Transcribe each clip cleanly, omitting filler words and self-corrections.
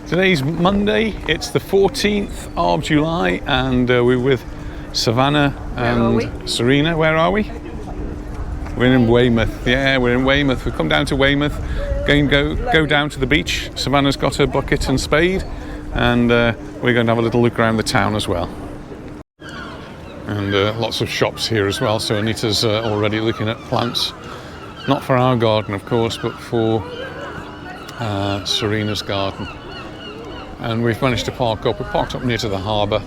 Today's Monday, it's the 14th of July, and we're with Savannah and Serena. Where are we? We're in Weymouth. Yeah, we're in Weymouth. We've come down to Weymouth, go down to the beach. Savannah's got her bucket and spade, and we're going to have a little look around the town as well. And lots of shops here as well, so Anita's already looking at plants. Not for our garden, of course, but for Serena's garden. And we've managed to park up. We're parked up near to the harbour,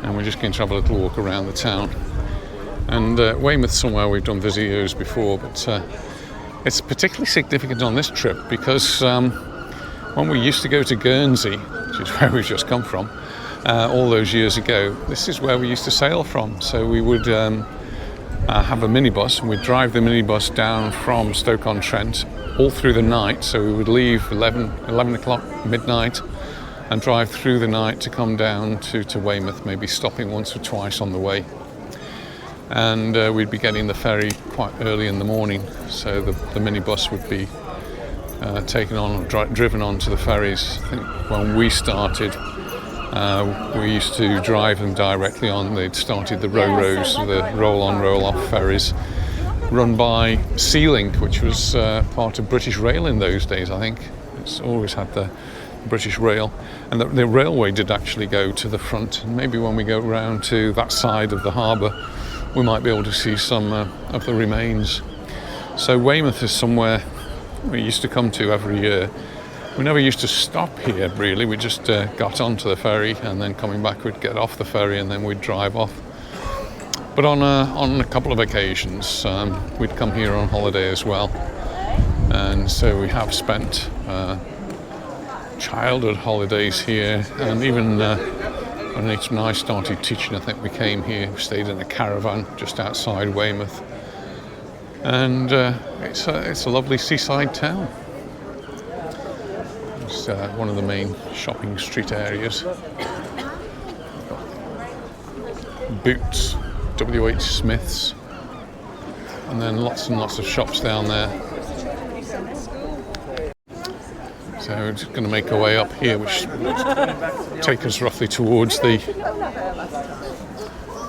and we're just going to have a little walk around the town. And Weymouth's somewhere we've done videos before, but it's particularly significant on this trip because when we used to go to Guernsey, which is where we've just come from, all those years ago, this is where we used to sail from. So we would have a minibus, and we'd drive the minibus down from Stoke-on-Trent all through the night. So we would leave 11 o'clock, midnight, and drive through the night to come down to Weymouth, maybe stopping once or twice on the way. And we'd be getting the ferry quite early in the morning, so the minibus would be taken on or driven on to the ferries. I think when we started, we used to drive them directly on. They'd started the Ro-Ros, the roll-on, roll-off ferries, run by Sea-Link, which was part of British Rail in those days, I think. It's always had the British Rail, and the railway did actually go to the front. And maybe when we go round to that side of the harbour, we might be able to see some of the remains. So Weymouth is somewhere we used to come to every year. We never used to stop here, really. We just got onto the ferry, and then coming back we'd get off the ferry and then we'd drive off. But on a couple of occasions we'd come here on holiday as well, and so we have spent childhood holidays here. And even when Anita and I started teaching, I think we came here, we stayed in a caravan just outside Weymouth, and it's a lovely seaside town. It's one of the main shopping street areas. Boots, W.H. Smith's, and then lots and lots of shops down there. So we're just going to make our way up here, which will take us roughly towards the...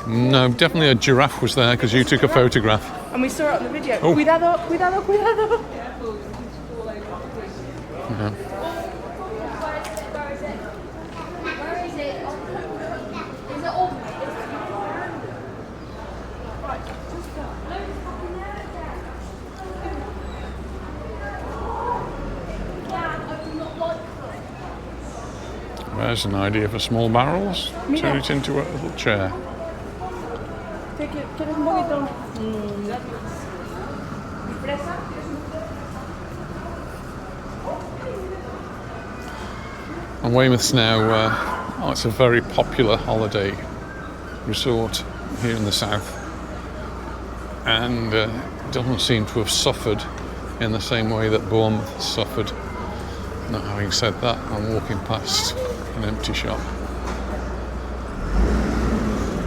No, definitely a giraffe was there because you took a photograph. And we saw it on the video. Oh. Cuidado, cuidado, cuidado. Yeah. There's an idea for small barrels. Turn it into a little chair. And Weymouth's now, it's a very popular holiday resort here in the south, and it doesn't seem to have suffered in the same way that Bournemouth has suffered. Now, having said that, I'm walking past an empty shop.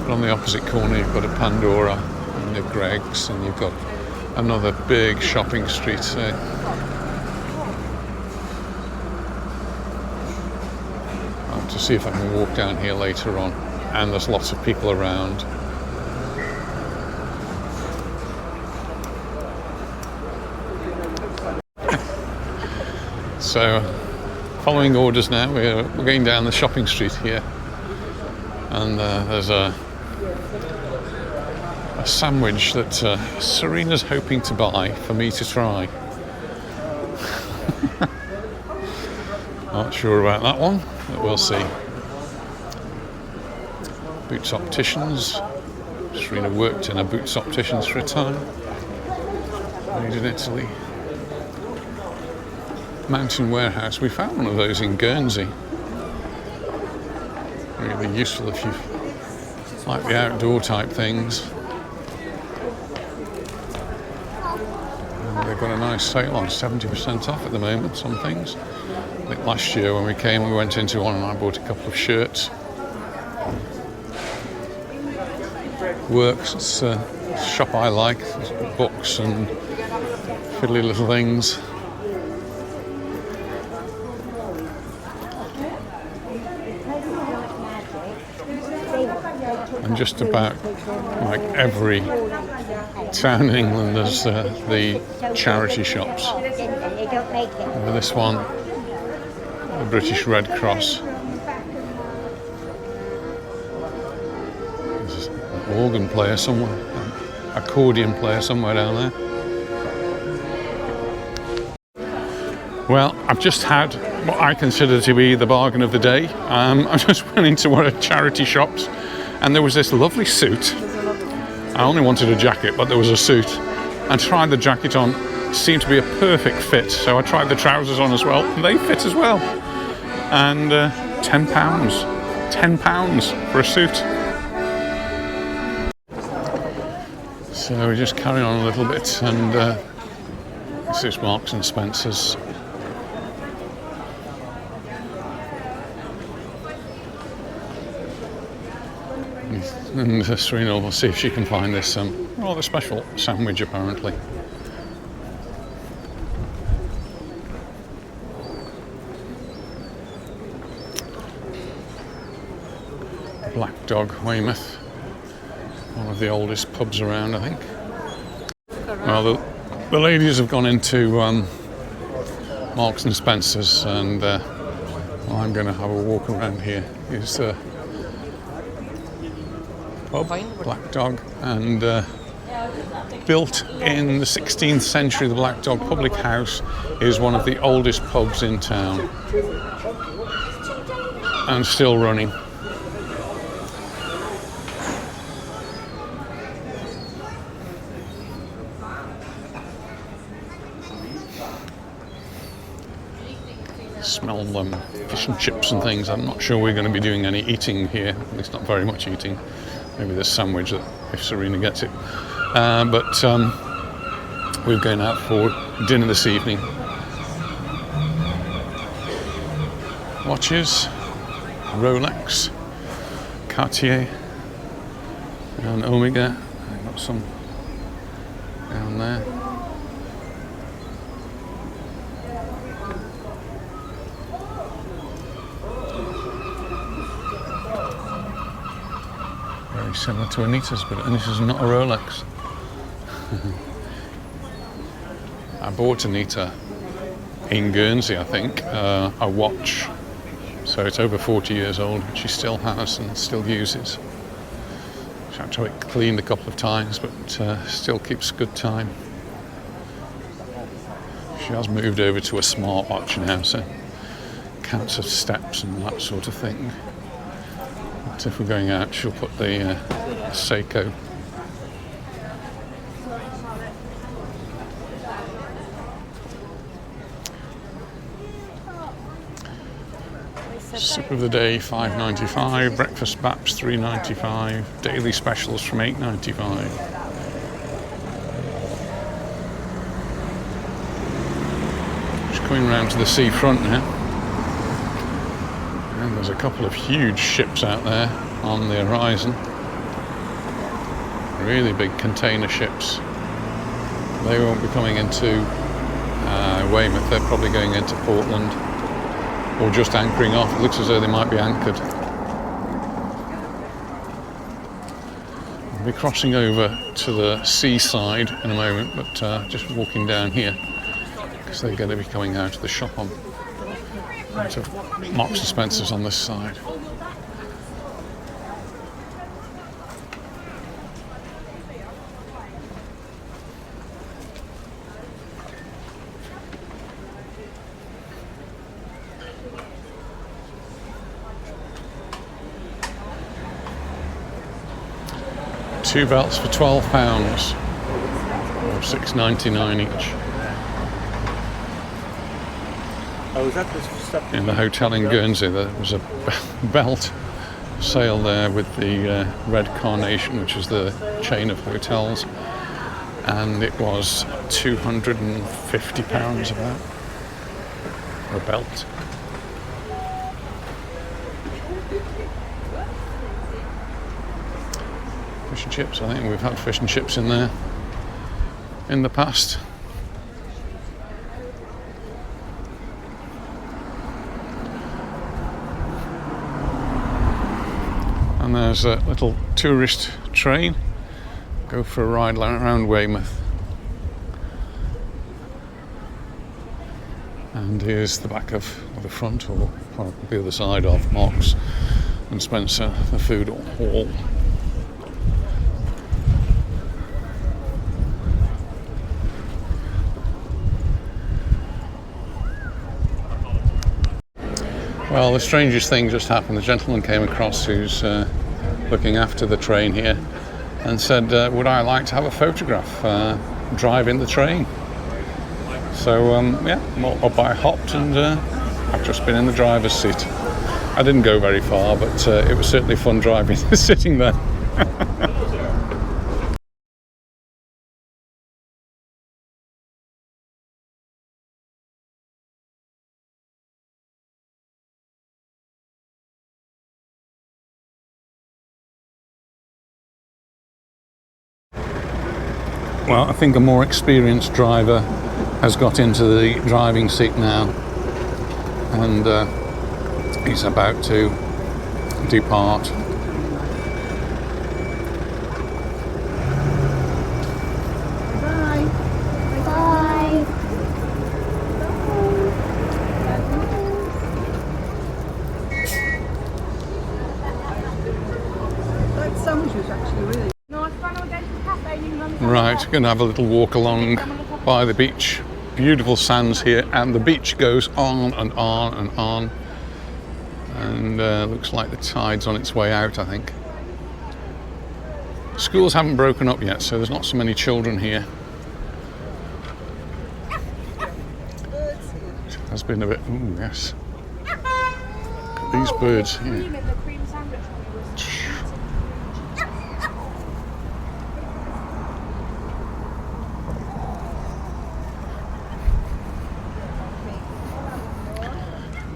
But on the opposite corner you've got a Pandora and a Greggs, and you've got another big shopping street. I'll have to see if I can walk down here later on, and there's lots of people around. So, following orders now, we're going down the shopping street here, and there's a sandwich that Serena's hoping to buy for me to try. Not sure about that one, but we'll see. Boots Opticians. Serena worked in a Boots Opticians for a time. Made in Italy. Mountain Warehouse. We found one of those in Guernsey. Really useful if you like the outdoor type things. And they've got a nice sale on, 70% off at the moment, some things. I think last year when we came, we went into one and I bought a couple of shirts. Works, it's a shop I like. There's books and fiddly little things. And just about like every town in England there's the charity shops. This one, the British Red Cross. There's an organ player somewhere, an accordion player somewhere down there. Well, I've just had what I consider to be the bargain of the day. I just went into one of the charity shops and there was this lovely suit. I only wanted a jacket, but there was a suit. I tried the jacket on, seemed to be a perfect fit, so I tried the trousers on as well, and they fit as well. And £10. £10 for a suit. So we just carry on a little bit, and this is Marks and Spencer's. And Serena will see if she can find this rather special sandwich, apparently. Black Dog, Weymouth. One of the oldest pubs around, I think. Well, the ladies have gone into Marks and Spencer's, and well, I'm going to have a walk around here. Here's the pub, Black Dog, and built in the 16th century. The Black Dog Public House is one of the oldest pubs in town and still running. Smell fish and chips and things. I'm not sure we're going to be doing any eating here, at least not very much eating. Maybe this sandwich, that if Serena gets it. But we're going out for dinner this evening. Watches, Rolex, Cartier, and Omega. I've got some down there. Similar to Anita's, but Anita's not a Rolex. I bought Anita in Guernsey, I think, a watch. So it's over 40 years old, which she still has and still uses. She had to have it cleaned a couple of times, but still keeps good time. She has moved over to a smartwatch now, so counts her steps and that sort of thing. But if we're going out, she'll put the Seiko. Soup of the day £5.95, breakfast baps £3.95, daily specials from £8.95. Just coming round to the seafront now. And there's a couple of huge ships out there on the horizon. Really big container ships. They won't be coming into Weymouth, they're probably going into Portland or just anchoring off. It looks as though they might be anchored. We'll be crossing over to the seaside in a moment, but just walking down here because they're going to be coming out of the shop on to Marks and Spencer's on this side. Two belts for £12 or £6.99 each. Oh, is that the stuff? In the hotel in Guernsey, there was a belt sale there with the Red Carnation, which is the chain of hotels, and it was £250 about for a belt. Fish and chips, I think we've had fish and chips in there in the past. And there's a little tourist train. Go for a ride around Weymouth. And here's the back of the front, or the other side of Marks and Spencer, the food hall. Well, the strangest thing just happened. The gentleman came across who's looking after the train here and said, would I like to have a photograph driving the train? So yeah, up I hopped, and I've just been in the driver's seat. I didn't go very far, but it was certainly fun driving, sitting there. Well, I think a more experienced driver has got into the driving seat now, and he's about to depart. Bye. Bye. That sandwich was actually really. No, it's fun. We're going to the cafe. You can run the Right, going to have a little walk along by the beach. Beautiful sands here, and the beach goes on and on and on. And looks like the tide's on its way out, I think. Schools haven't broken up yet, so there's not so many children here. It has been a bit. Ooh, yes. These birds here. The cream sandwich.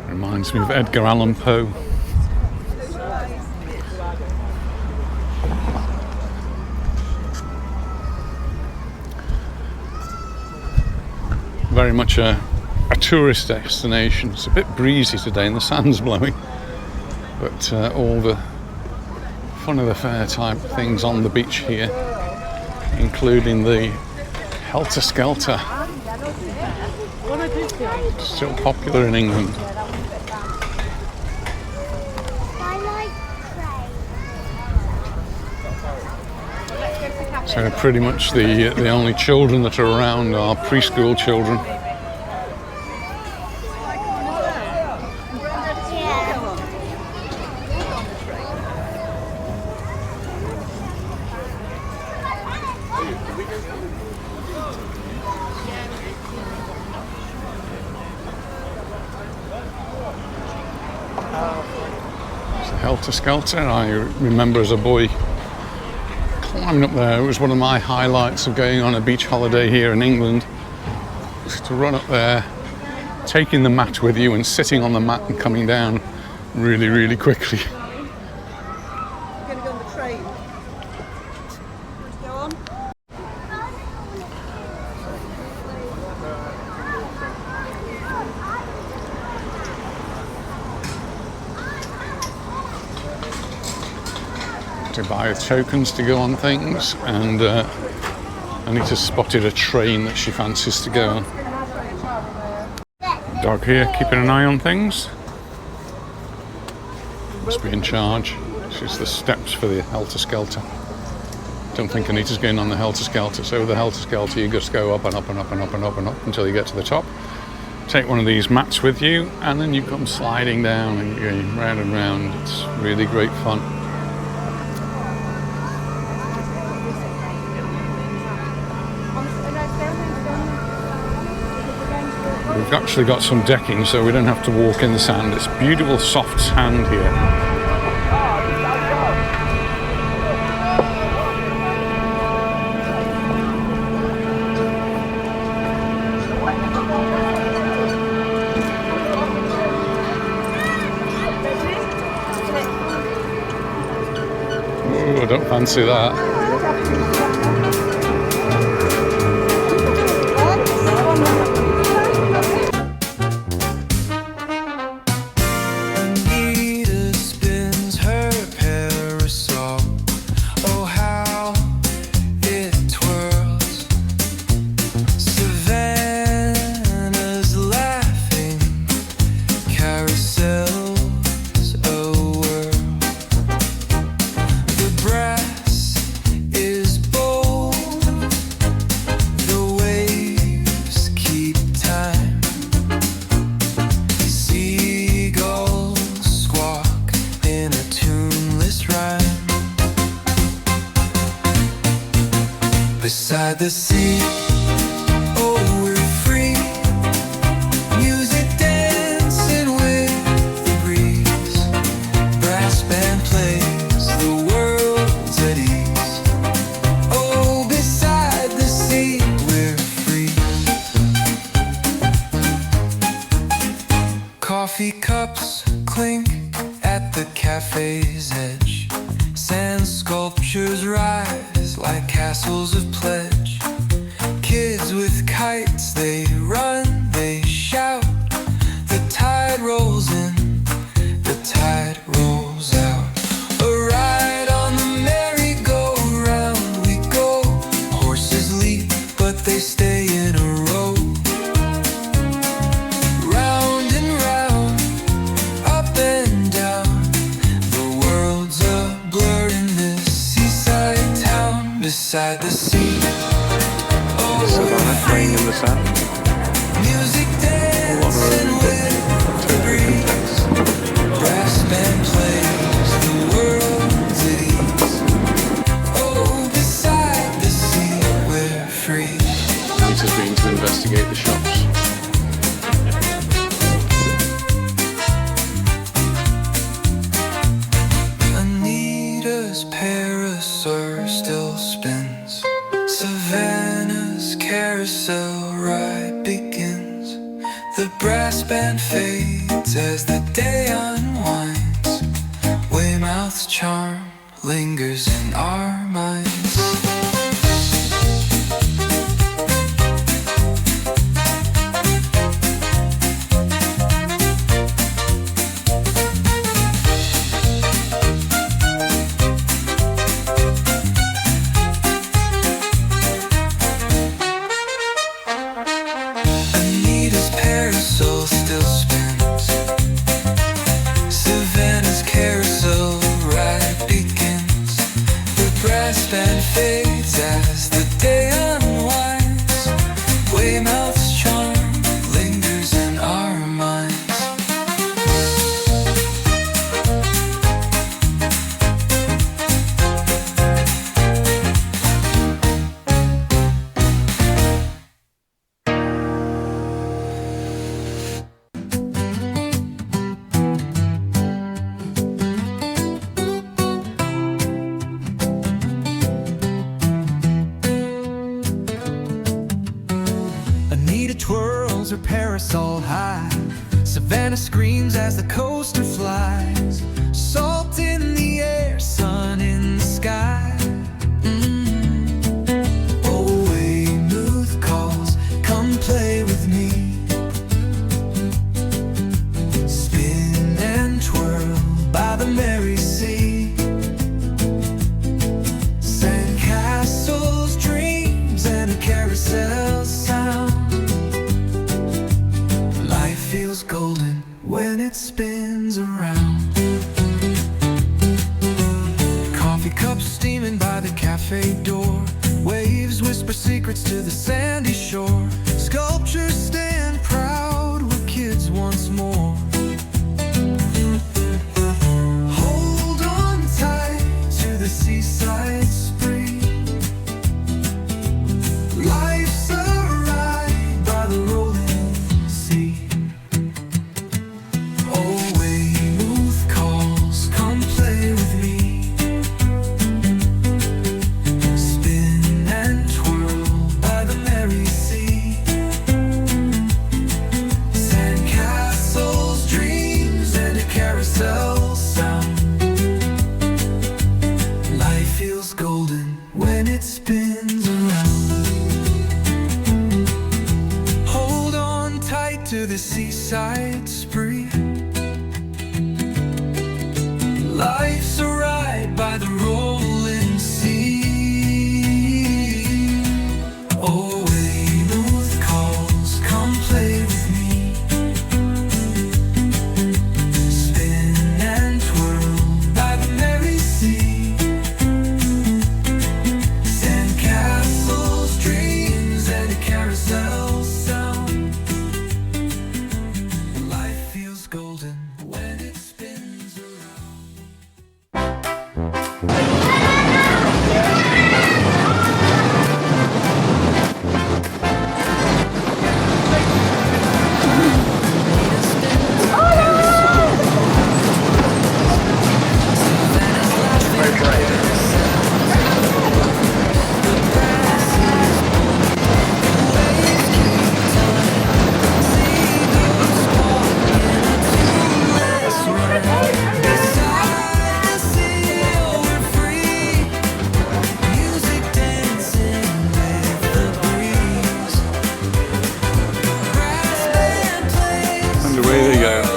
Reminds me of Edgar Allan Poe. Very much a tourist destination. It's a bit breezy today and the sand's blowing, but all the fun of the fair type things on the beach here, including the Helter Skelter, still popular in England. So pretty much the only children that are around are preschool children. It's the Helter Skelter. I remember as a boy climbing up there. It was one of my highlights of going on a beach holiday here in England, was to run up there, taking the mat with you and sitting on the mat and coming down really, really quickly. We're going to go on the train. Let's go on. To buy tokens to go on things, and Anita spotted a train that she fancies to go on. Dog here keeping an eye on things. Must be in charge. She's the steps for the Helter Skelter. Don't think Anita's going on the Helter Skelter. So with the Helter Skelter you just go up and up and up and up and up and up until you get to the top. Take one of these mats with you, and then you come sliding down and going round and round. It's really great fun. We've actually got some decking, so we don't have to walk in the sand. It's beautiful soft sand here. Oh, I don't fancy that. sells a world. The brass is bold, the waves keep time. Seagulls squawk in a tuneless rhyme. Beside the sea, oh, we're free. Music dancing with the breeze. Brass band plays, the world's at ease. Oh, beside the sea, we're free. Coffee cups clink at the cafe's edge. Sand sculptures rise like castles of pledge. Kids with kites, they run, they shout. The tide rolls in, the tide rolls out. A ride on the merry-go-round we go. Horses leap, but they stay in a row. Round and round, up and down. The world's a blur in this seaside town. Beside the sea, oh, Savannah playing in the sand. music dancing with the breeze. Brass band plays, the world's at ease. Oh, beside the sea, we're free. Anita's been to investigate the shops. Anita's parasol still spins. Savannah's carousel ride begins. The brass band fades as the day unwinds. Weymouth's charm lingers in our minds. Anita's parasol still spins. Savannah's carousel ride begins. The brass band fades as the day unwinds. Weymouth's charm lingers in our minds. Anita twirls her parasol high. Savannah screams as the coaster flies. Salt in the air, sun in the sky. Oh, Weymouth calls, come play with me. Spin and twirl by the merry sea. Sand castles, dreams, and a carousel sound. Life feels golden when it spins around. Coffee cups steaming by the cafe door. Waves whisper secrets to the sandy shore. Sculptures stand proud, we're kids once more. Hold on tight to the seaside spree. Life's a ride by the rolling sea. Oh, Weymouth calls, come play with me. Spin and twirl by the merry sea. Sand castles, dreams, and a carousel sound. Life feels golden when it spins around. Hold on tight to the seaside spree. Life's a ride by the rolling sea. Oh, Weymouth calls, come play with me. when it spins around. And away they go.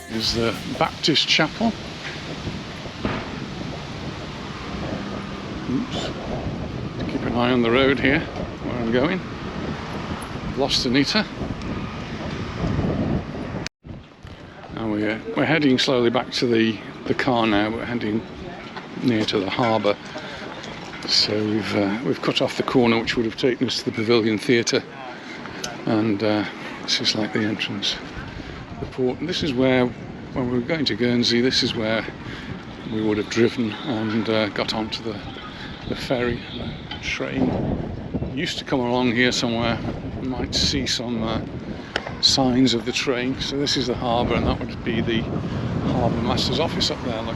Is the Baptist Chapel. Oops. Keep an eye on the road here where I'm going. Lost Anita. And we're heading slowly back to the car now. We're heading near to the harbour. So we've cut off the corner which would have taken us to the Pavilion Theatre, and this is like the entrance. The port. And this is where, when we were going to Guernsey, this is where we would have driven and got onto the ferry. The train used to come along here somewhere. You might see some signs of the train. So this is the harbour, and that would be the harbour master's office up there. Look.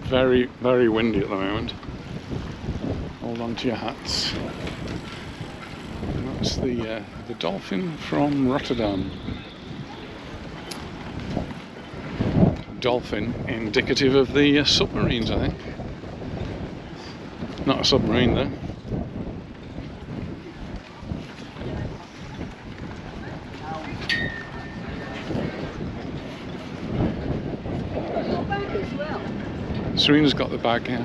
Very, very windy at the moment. Hold on to your hats. And that's the dolphin from Rotterdam. Dolphin, indicative of the submarines, I think. Not a submarine though. Serena's got the bag here.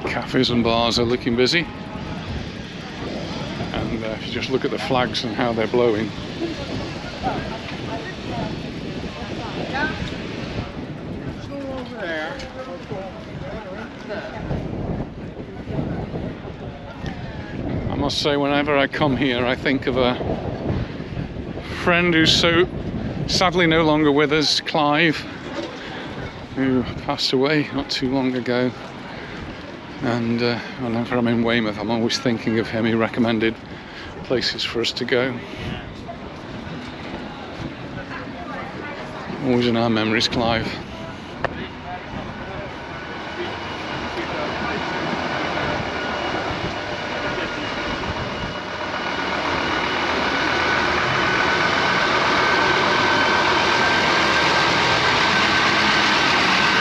Cafes and bars are looking busy. And if you just look at the flags and how they're blowing. I must say, whenever I come here, I think of a friend who's so sadly no longer with us, Clive, who passed away not too long ago. And whenever I'm in Weymouth, I'm always thinking of him. He recommended places for us to go. Always in our memories, Clive.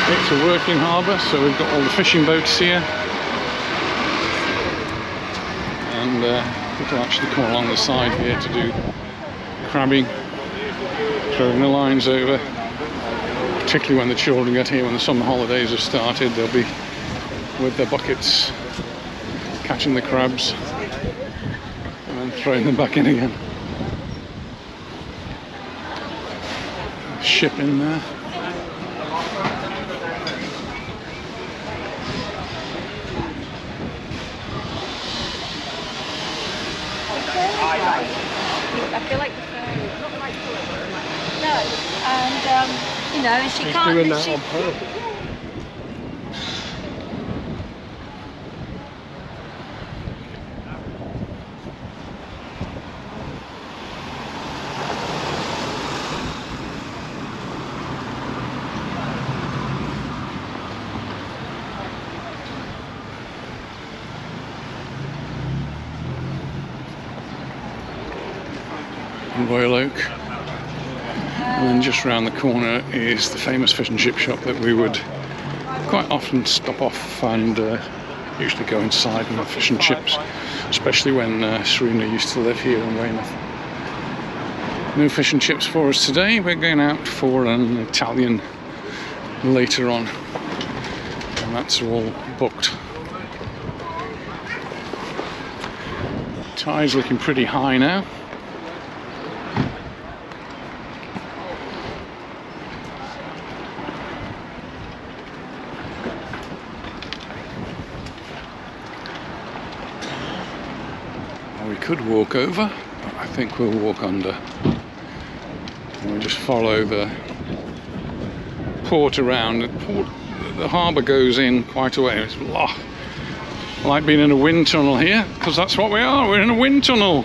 It's a working harbour, so we've got all the fishing boats here, and people actually come along the side here to do crabbing, throwing the lines over. particularly when the children get here, when the summer holidays have started, they'll be with their buckets catching the crabs and then throwing them back in again. Ship in there. I feel like the fairy, not the right colour, but like no. And you know, and she She's can't. doing that She, on purpose. Royal Oak, and then just round the corner is the famous fish and chip shop that we would quite often stop off and usually go inside and have fish and chips, especially when Serena used to live here in Weymouth. No fish and chips for us today. We're going out for an Italian later on, and that's all booked. Tide's looking pretty high now. We could walk over, but I think we'll walk under. And we'll just follow the port around. The harbour goes in quite a way. It's like being in a wind tunnel here, because that's what we are. We're in a wind tunnel.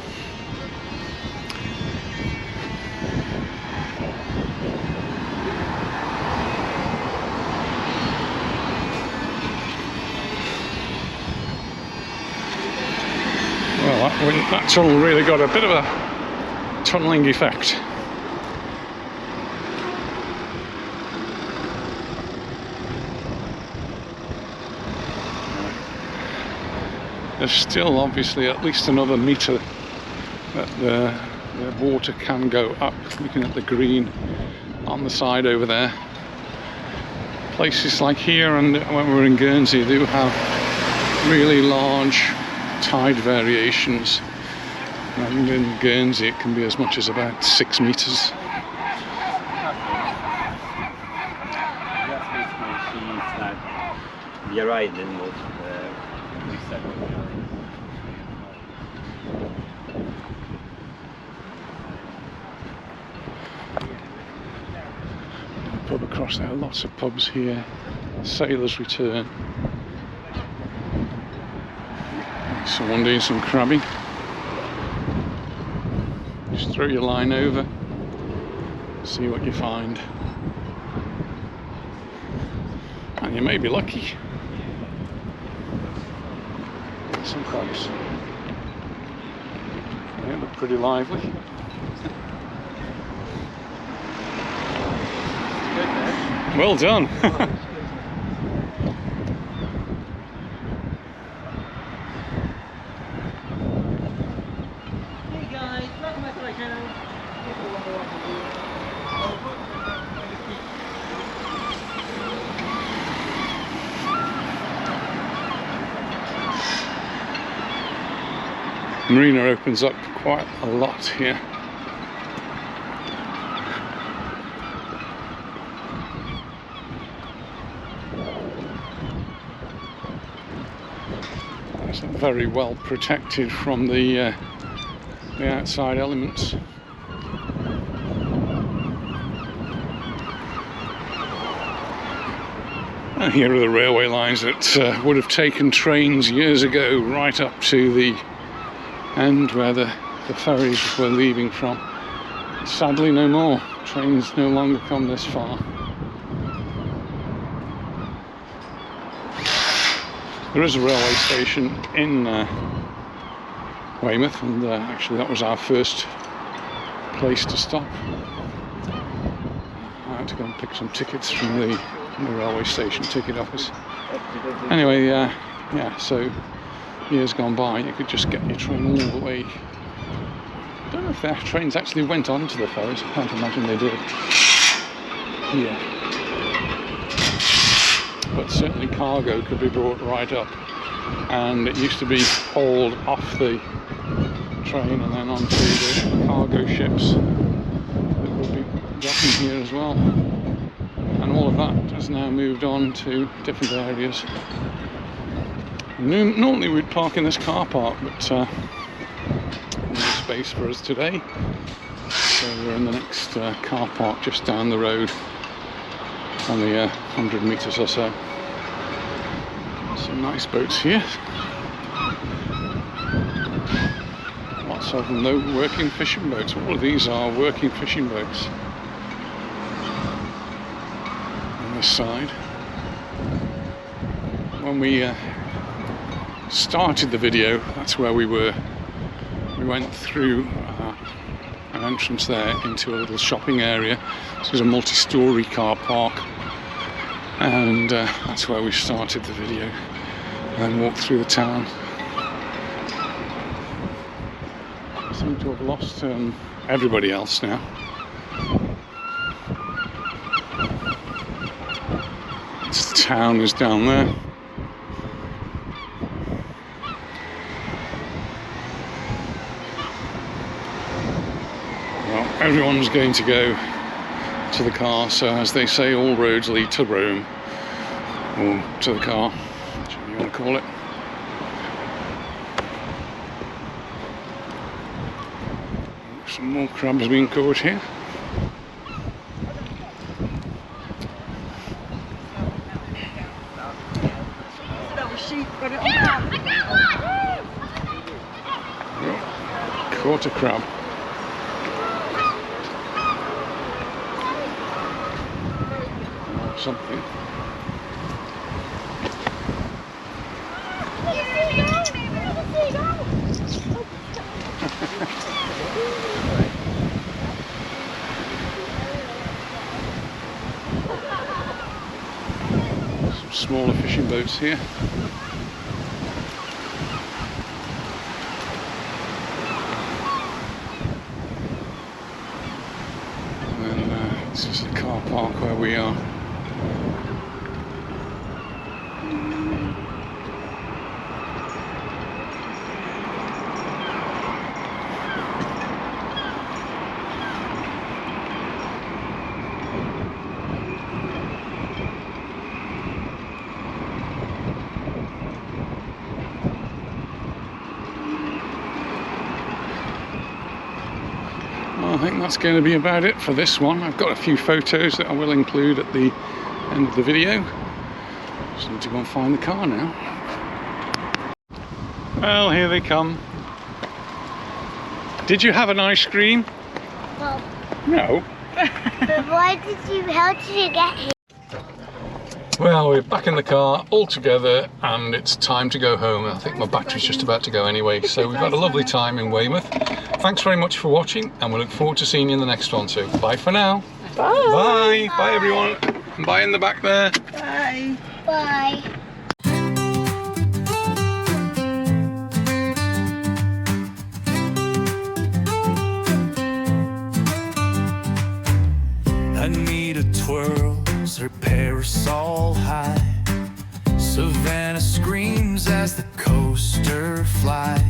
Well, that tunnel really got a bit of a tunnelling effect. There's still obviously at least another metre that the water can go up, looking at the green on the side over there. Places like here and when we're in Guernsey do have really large tide variations, and in Guernsey it can be as much as about 6 metres. That's basically she's like we arrived in what we said. Pub across there, lots of pubs here. Sailors Return. Someone doing some crabbing. Just throw your line over, see what you find, and you may be lucky. Some crabs. They look pretty lively. Well done. Marina opens up quite a lot here. It's very well protected from the outside elements. And here are the railway lines that would have taken trains years ago right up to the end where the ferries were leaving from. Sadly no more. Trains no longer come this far. There is a railway station in Weymouth, and actually that was our first place to stop. I had to go and pick some tickets from the railway station ticket office. Anyway, yeah, so years gone by you could just get your train all the way. I don't know if the trains actually went on to the ferries, I can't imagine they did. Yeah. but certainly cargo could be brought right up, and it used to be hauled off the train and then onto the cargo ships that would be docking here as well. And all of that has now moved on to different areas. Normally we'd park in this car park, but no space for us today. So we're in the next car park just down the road, only 100 metres or so. Some nice boats here. Lots of them though, working fishing boats. All of these are working fishing boats. On this side. When we started the video, that's where we were. We went through an entrance there into a little shopping area. This is a multi-storey car park, and that's where we started the video, and then walked through the town. I seem to have lost everybody else now. The town is down there. Everyone's going to go to the car, so as they say, all roads lead to Rome, or to the car, whichever you want to call it. Some more crabs being caught here. Oh, caught a crab. Something. Some smaller fishing boats here. And then this is the car park where we are. I think that's going to be about it for this one. I've got a few photos that I will include at the end of the video. Just need to go and find the car now. Well, here they come. Did you have an ice cream? Well, No. but how did you get here? Well, we're back in the car all together and it's time to go home. I think my battery's just about to go anyway. So we've had a lovely time in Weymouth. Thanks very much for watching, and we look forward to seeing you in the next one too. Bye for now. Bye. Bye. Bye everyone. And bye in the back there. Bye. Bye. Anita twirls her parasol high. Savannah screams as the coaster flies.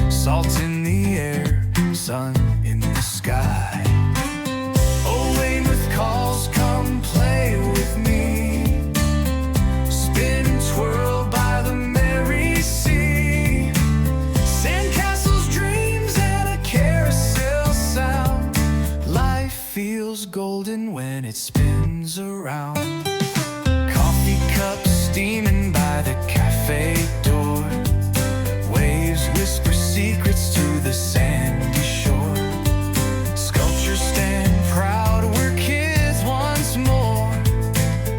Salt in the air, sun in the sky. Oh, Weymouth calls, come play with me. Spin and twirl by the merry sea. Sandcastles, dreams, and a carousel sound. Life feels golden when it spins around. Coffee cups steaming by the cafe door. Waves whisper secrets to the sandy shore. Sculptures stand proud, we're kids once more.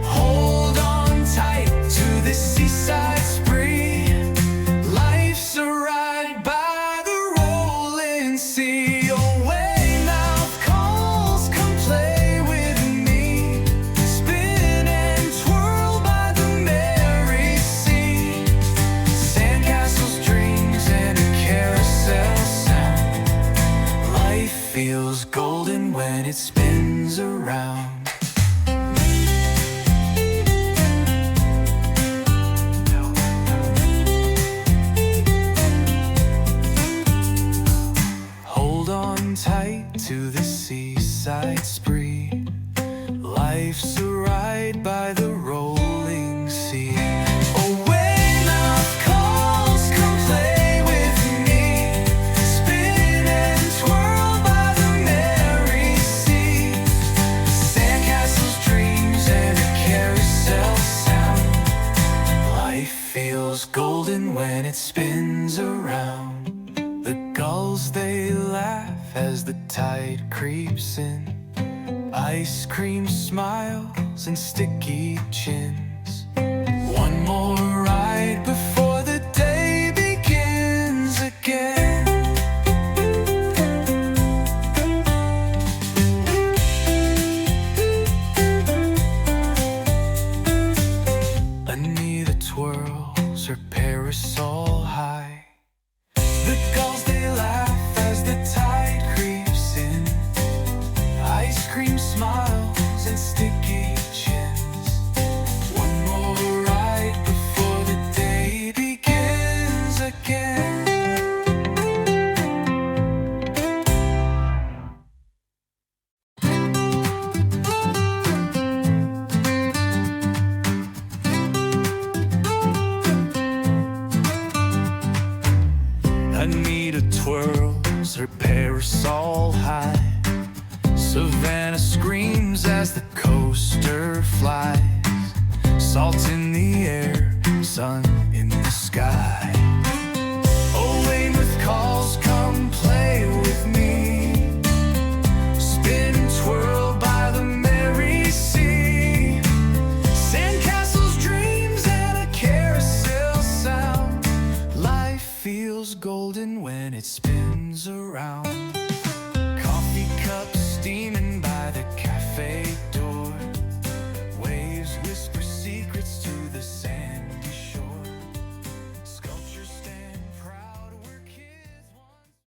Hold on tight to this seaside spree. Life's a ride by the rolling sea. Oh, Weymouth calls, come play with me. Spin and twirl by the merry feels golden when it spins around. The gulls, they laugh as the tide creeps in. Ice cream smiles and sticky chins. One more ride before the day begins again. Anita twirls her parasol high. The gulls, they laugh as the tide creeps in. Ice cream smiles and sticky chins. One more ride before the day begins again. Anita